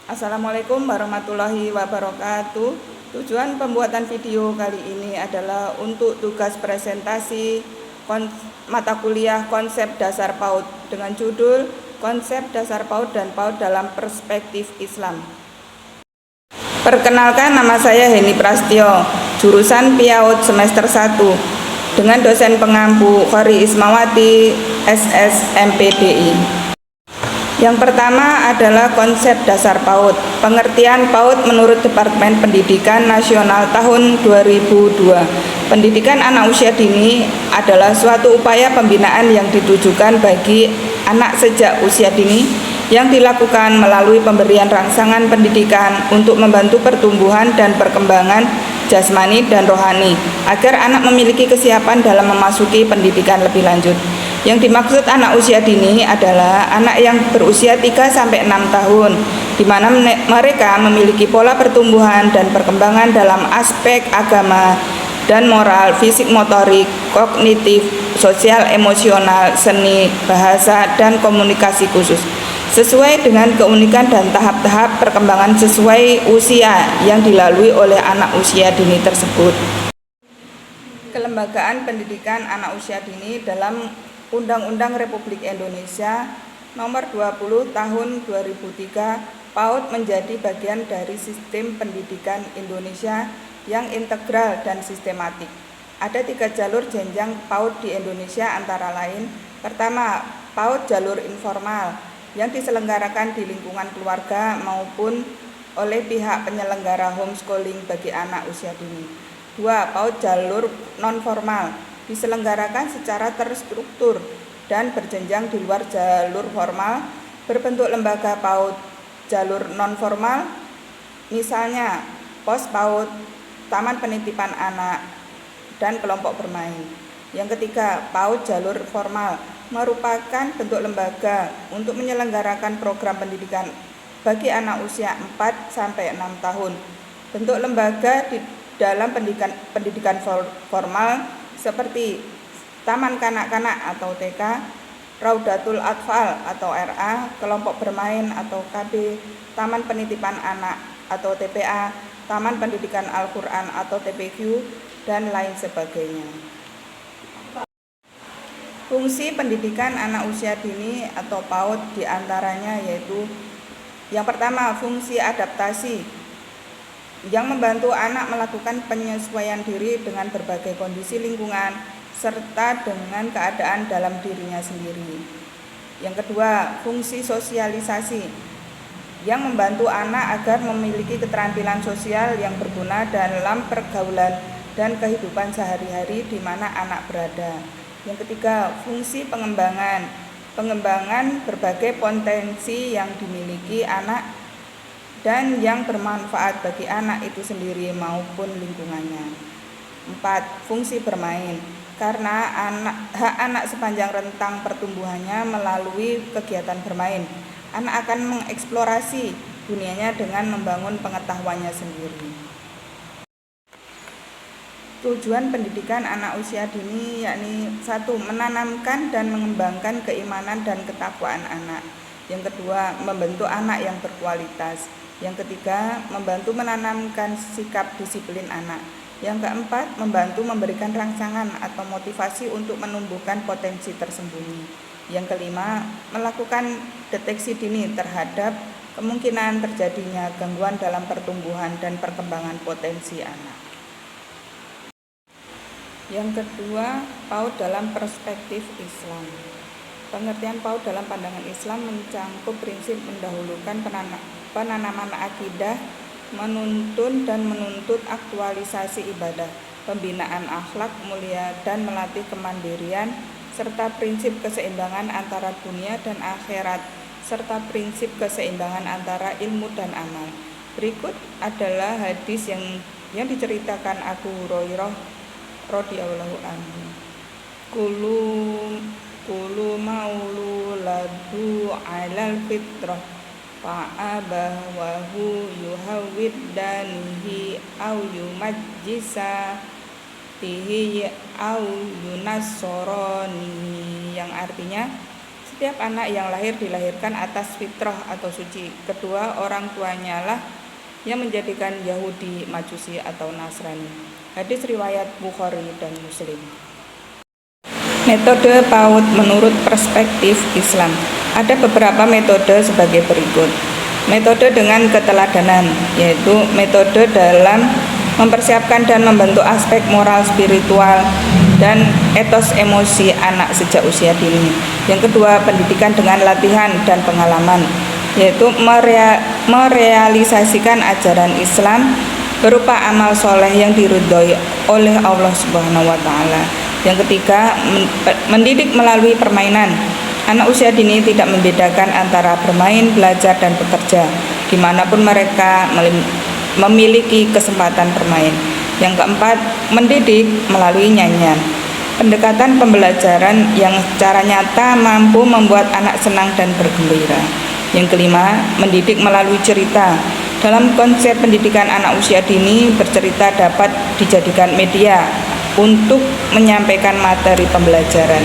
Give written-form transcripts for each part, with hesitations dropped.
Assalamualaikum warahmatullahi wabarakatuh. Tujuan pembuatan video kali ini adalah untuk tugas presentasi mata kuliah konsep dasar PAUD dengan judul Konsep Dasar PAUD dan PAUD dalam Perspektif Islam. Perkenalkan, nama saya Heni Prastyo, jurusan PIAUD semester 1 dengan dosen pengampu Khori Ismawati, SS MPDI. Yang pertama adalah konsep dasar PAUD. Pengertian PAUD menurut Departemen Pendidikan Nasional tahun 2002. Pendidikan anak usia dini adalah suatu upaya pembinaan yang ditujukan bagi anak sejak usia dini yang dilakukan melalui pemberian rangsangan pendidikan untuk membantu pertumbuhan dan perkembangan jasmani dan rohani agar anak memiliki kesiapan dalam memasuki pendidikan lebih lanjut. Yang dimaksud anak usia dini adalah anak yang berusia 3-6 tahun, di mana mereka memiliki pola pertumbuhan dan perkembangan dalam aspek agama dan moral, fisik motorik, kognitif, sosial emosional, seni, bahasa, dan komunikasi khusus, sesuai dengan keunikan dan tahap-tahap perkembangan sesuai usia yang dilalui oleh anak usia dini tersebut. Kelembagaan pendidikan anak usia dini dalam Undang-Undang Republik Indonesia Nomor 20 Tahun 2003, PAUD menjadi bagian dari sistem pendidikan Indonesia yang integral dan sistematik. Ada 3 jalur jenjang PAUD di Indonesia, antara lain: pertama, PAUD jalur informal yang diselenggarakan di lingkungan keluarga maupun oleh pihak penyelenggara homeschooling bagi anak usia dini. 2. PAUD jalur non-formal diselenggarakan secara terstruktur dan berjenjang di luar jalur formal, berbentuk lembaga PAUD. Jalur non-formal misalnya pos PAUD, taman penitipan anak, dan kelompok bermain. Yang ketiga, PAUD jalur formal merupakan bentuk lembaga untuk menyelenggarakan program pendidikan bagi anak usia 4-6 tahun. Bentuk lembaga di dalam pendidikan formal seperti Taman Kanak-kanak atau TK, Raudatul Atfal atau RA, kelompok bermain atau KB, Taman Penitipan Anak atau TPA, Taman Pendidikan Al-Quran atau TPQ, dan lain sebagainya. Fungsi pendidikan anak usia dini atau PAUD diantaranya yaitu: yang pertama, fungsi adaptasi yang membantu anak melakukan penyesuaian diri dengan berbagai kondisi lingkungan serta dengan keadaan dalam dirinya sendiri. Yang kedua, fungsi sosialisasi yang membantu anak agar memiliki keterampilan sosial yang berguna dalam pergaulan dan kehidupan sehari-hari di mana anak berada. Yang ketiga, fungsi pengembangan berbagai potensi yang dimiliki anak dan yang bermanfaat bagi anak itu sendiri maupun lingkungannya. 4. Fungsi bermain, karena hak anak sepanjang rentang pertumbuhannya melalui kegiatan bermain. Anak akan mengeksplorasi dunianya dengan membangun pengetahuannya sendiri. Tujuan pendidikan anak usia dini yakni: 1. Menanamkan dan mengembangkan keimanan dan ketakwaan anak. Yang kedua, membentuk anak yang berkualitas. Yang ketiga, membantu menanamkan sikap disiplin anak. Yang keempat, membantu memberikan rangsangan atau motivasi untuk menumbuhkan potensi tersembunyi. Yang kelima, melakukan deteksi dini terhadap kemungkinan terjadinya gangguan dalam pertumbuhan dan perkembangan potensi anak. Yang kedua, PAUD dalam perspektif Islam. Pengertian PAUD dalam pandangan Islam mencangkup prinsip mendahulukan penanaman akidah, menuntun dan menuntut aktualisasi ibadah, pembinaan akhlak mulia dan melatih kemandirian, serta prinsip keseimbangan antara dunia dan akhirat, serta prinsip keseimbangan antara ilmu dan amal. Berikut adalah hadis yang diceritakan Abu Hurairah radhiyallahu anhu. Kulu maululadu alal fitrah fa'abawahu yuhawwiddanihi au yumajjisa tihi au yunassoroni, yang artinya Setiap anak yang lahir dilahirkan atas fitrah atau suci. Kedua, orang tuanya lah yang menjadikan Yahudi, Majusi atau Nasrani. Hadis riwayat Bukhari dan Muslim. Metode PAUD menurut perspektif Islam. Ada beberapa metode sebagai berikut. Metode dengan keteladanan, yaitu metode dalam mempersiapkan dan membentuk aspek moral, spiritual, dan etos emosi anak sejak usia dini. Yang kedua, pendidikan dengan latihan dan pengalaman, yaitu merealisasikan ajaran Islam berupa amal soleh yang diridhoi oleh Allah Subhanahu wa Ta'ala. Yang ketiga, mendidik melalui permainan. Anak usia dini tidak membedakan antara bermain, belajar, dan bekerja, dimanapun mereka memiliki kesempatan bermain. Yang keempat, mendidik melalui nyanyian. Pendekatan pembelajaran yang secara nyata mampu membuat anak senang dan bergembira. Yang kelima, mendidik melalui cerita. Dalam konsep pendidikan anak usia dini, bercerita dapat dijadikan media untuk menyampaikan materi pembelajaran.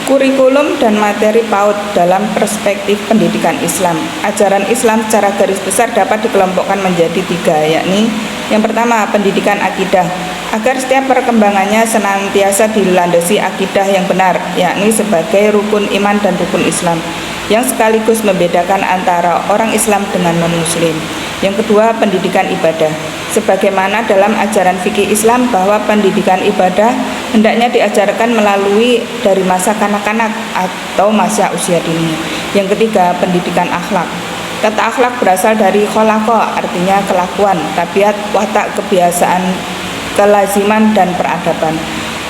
Kurikulum dan materi PAUD dalam perspektif pendidikan Islam. Ajaran Islam secara garis besar dapat dikelompokkan menjadi 3, yakni yang pertama, pendidikan akidah, agar setiap perkembangannya senantiasa dilandasi akidah yang benar, yakni sebagai rukun iman dan rukun Islam, yang sekaligus membedakan antara orang Islam dengan non-Muslim. Yang kedua, pendidikan ibadah, sebagaimana dalam ajaran fikih Islam bahwa pendidikan ibadah hendaknya diajarkan melalui dari masa kanak-kanak atau masa usia dini. Yang ketiga, pendidikan akhlak. Kata akhlak berasal dari kholaqo, artinya kelakuan, tabiat, watak, kebiasaan, kelaziman, dan peradaban.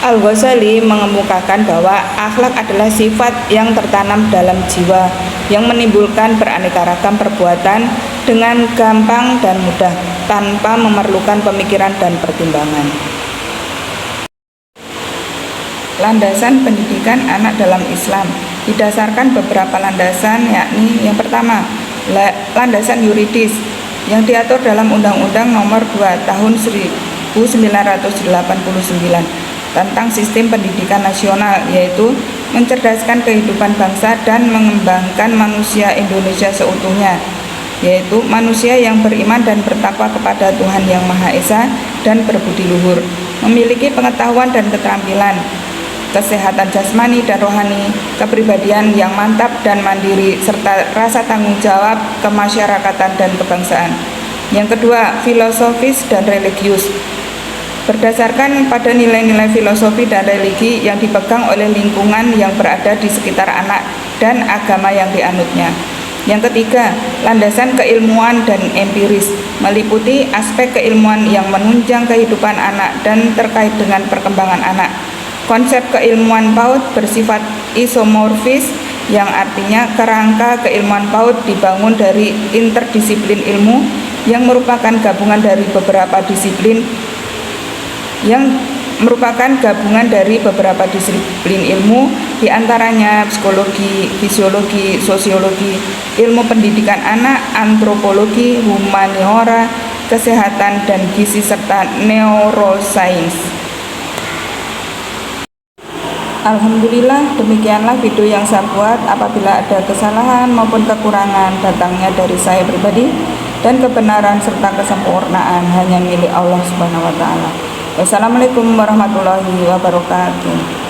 Al-Ghazali mengemukakan bahwa akhlak adalah sifat yang tertanam dalam jiwa yang menimbulkan beraneka ragam perbuatan dengan gampang dan mudah tanpa memerlukan pemikiran dan pertimbangan. Landasan pendidikan anak dalam Islam didasarkan beberapa landasan, yakni yang pertama, landasan yuridis yang diatur dalam Undang-Undang Nomor 2 Tahun 1989 tentang Sistem Pendidikan Nasional, yaitu mencerdaskan kehidupan bangsa dan mengembangkan manusia Indonesia seutuhnya, yaitu manusia yang beriman dan bertakwa kepada Tuhan Yang Maha Esa dan berbudi luhur, memiliki pengetahuan dan keterampilan, kesehatan jasmani dan rohani, kepribadian yang mantap dan mandiri, serta rasa tanggung jawab, kemasyarakatan, dan kebangsaan. Yang kedua, filosofis dan religius, berdasarkan pada nilai-nilai filosofi dan religi yang dipegang oleh lingkungan yang berada di sekitar anak dan agama yang dianutnya. Yang ketiga, landasan keilmuan dan empiris, meliputi aspek keilmuan yang menunjang kehidupan anak dan terkait dengan perkembangan anak. Konsep keilmuan PAUD bersifat isomorfis, yang artinya kerangka keilmuan PAUD dibangun dari interdisiplin ilmu yang merupakan gabungan dari beberapa disiplin ilmu, diantaranya psikologi, fisiologi, sosiologi, ilmu pendidikan anak, antropologi, humaniora, kesehatan dan gizi, serta neuroscience. Alhamdulillah, demikianlah video yang saya buat. Apabila ada kesalahan maupun kekurangan, datangnya dari saya pribadi, dan kebenaran serta kesempurnaan hanya milik Allah Subhanahu wa Ta'ala. Wassalamualaikum warahmatullahi wabarakatuh.